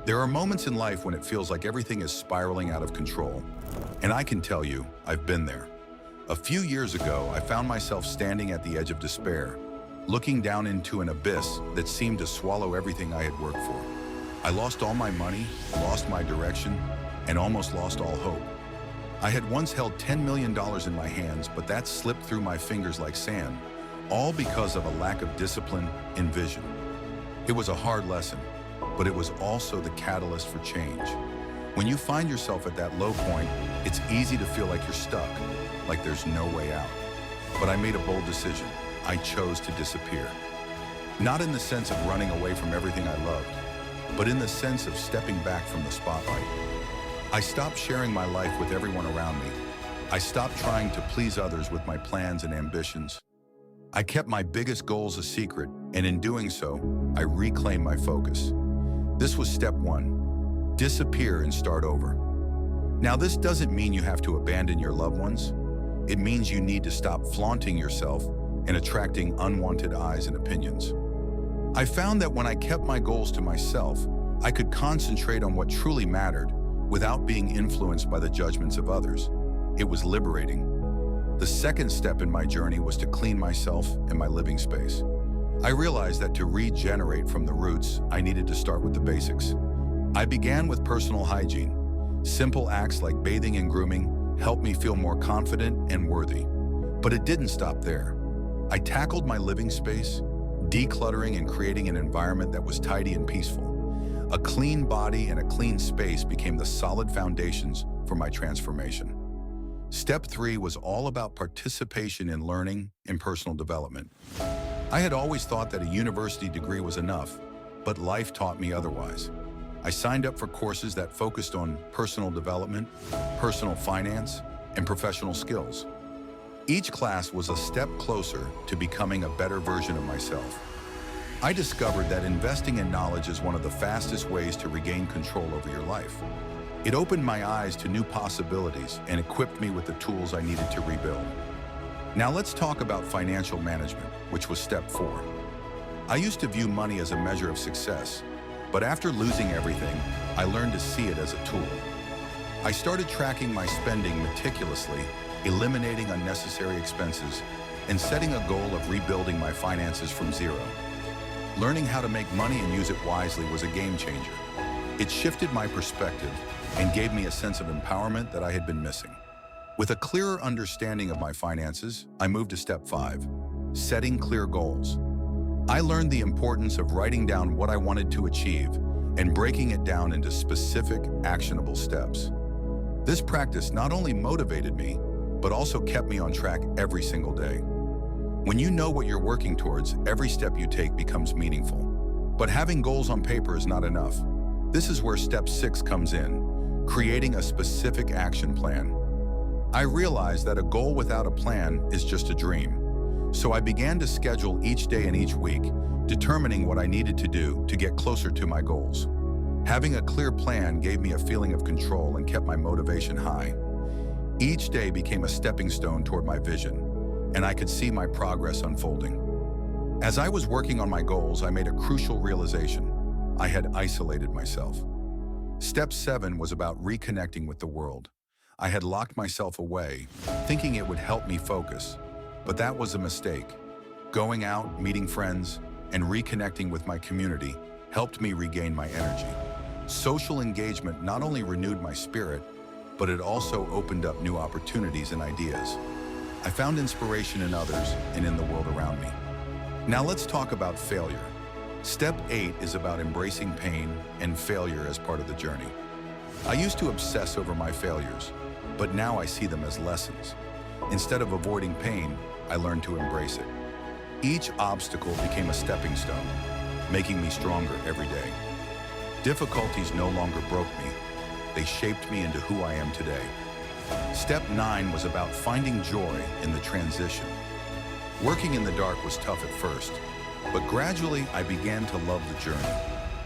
There are moments in life when it feels like everything is spiraling out of control. And I can tell you, I've been there. A few years ago, I found myself standing at the edge of despair, looking down into an abyss that seemed to swallow everything I had worked for. I lost all my money, lost my direction, and almost lost all hope. I had once held $10 million in my hands, but that slipped through my fingers like sand, all because of a lack of discipline and vision. It was a hard lesson, but it was also the catalyst for change. When you find yourself at that low point, it's easy to feel like you're stuck, like there's no way out. But I made a bold decision. I chose to disappear. Not in the sense of running away from everything I loved, but in the sense of stepping back from the spotlight. I stopped sharing my life with everyone around me. I stopped trying to please others with my plans and ambitions. I kept my biggest goals a secret, and in doing so, I reclaimed my focus. This was step one: disappear and start over. Now, this doesn't mean you have to abandon your loved ones. It means you need to stop flaunting yourself and attracting unwanted eyes and opinions. I found that when I kept my goals to myself, I could concentrate on what truly mattered without being influenced by the judgments of others. It was liberating. The second step in my journey was to clean myself and my living space. I realized that to regenerate from the roots, I needed to start with the basics. I began with personal hygiene. Simple acts like bathing and grooming helped me feel more confident and worthy. But it didn't stop there. I tackled my living space, decluttering and creating an environment that was tidy and peaceful. A clean body and a clean space became the solid foundations for my transformation. Step 3 was all about participation in learning and personal development. I had always thought that a university degree was enough, but life taught me otherwise. I signed up for courses that focused on personal development, personal finance, and professional skills. Each class was a step closer to becoming a better version of myself. I discovered that investing in knowledge is one of the fastest ways to regain control over your life. It opened my eyes to new possibilities and equipped me with the tools I needed to rebuild. Now let's talk about financial management, which was step 4. I used to view money as a measure of success, but after losing everything, I learned to see it as a tool. I started tracking my spending meticulously, eliminating unnecessary expenses, and setting a goal of rebuilding my finances from zero. Learning how to make money and use it wisely was a game changer. It shifted my perspective and gave me a sense of empowerment that I had been missing. With a clearer understanding of my finances, I moved to step 5, setting clear goals. I learned the importance of writing down what I wanted to achieve and breaking it down into specific, actionable steps. This practice not only motivated me, but also kept me on track every single day. When you know what you're working towards, every step you take becomes meaningful. But having goals on paper is not enough. This is where step 6 comes in, creating a specific action plan. I realized that a goal without a plan is just a dream. So I began to schedule each day and each week, determining what I needed to do to get closer to my goals. Having a clear plan gave me a feeling of control and kept my motivation high. Each day became a stepping stone toward my vision, and I could see my progress unfolding. As I was working on my goals, I made a crucial realization. I had isolated myself. Step 7 was about reconnecting with the world. I had locked myself away, thinking it would help me focus, but that was a mistake. Going out, meeting friends, and reconnecting with my community helped me regain my energy. Social engagement not only renewed my spirit, but it also opened up new opportunities and ideas. I found inspiration in others and in the world around me. Now let's talk about failure. Step 8 is about embracing pain and failure as part of the journey. I used to obsess over my failures, but now I see them as lessons. Instead of avoiding pain, I learned to embrace it. Each obstacle became a stepping stone, making me stronger every day. Difficulties no longer broke me. They shaped me into who I am today. Step 9 was about finding joy in the transition. Working in the dark was tough at first, but gradually I began to love the journey.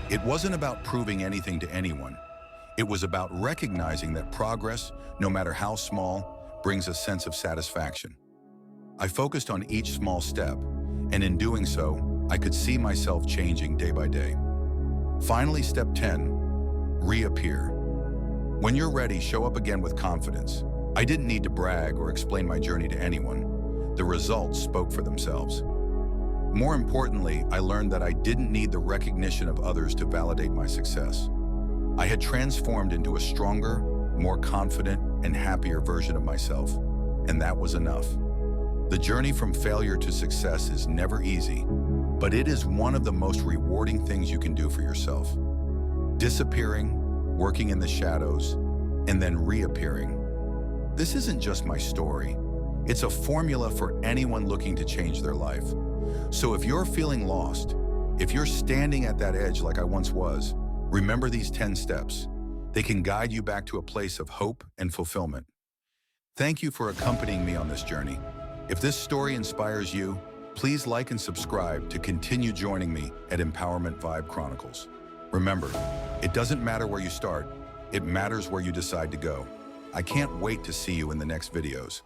It wasn't about proving anything to anyone. It was about recognizing that progress, no matter how small, brings a sense of satisfaction. I focused on each small step, and in doing so, I could see myself changing day by day. Finally, step 10, Reappear. When you're ready, show up again with confidence. I didn't need to brag or explain my journey to anyone. The results spoke for themselves. More importantly, I learned that I didn't need the recognition of others to validate my success. I had transformed into a stronger, more confident, and happier version of myself, and that was enough. The journey from failure to success is never easy, but it is one of the most rewarding things you can do for yourself. Disappearing, working in the shadows, and then reappearing. This isn't just my story. It's a formula for anyone looking to change their life. So if you're feeling lost, if you're standing at that edge like I once was, remember these 10 steps. They can guide you back to a place of hope and fulfillment. Thank you for accompanying me on this journey. If this story inspires you, please like and subscribe to continue joining me at Empowerment Vibe Chronicles. Remember, it doesn't matter where you start, it matters where you decide to go. I can't wait to see you in the next videos.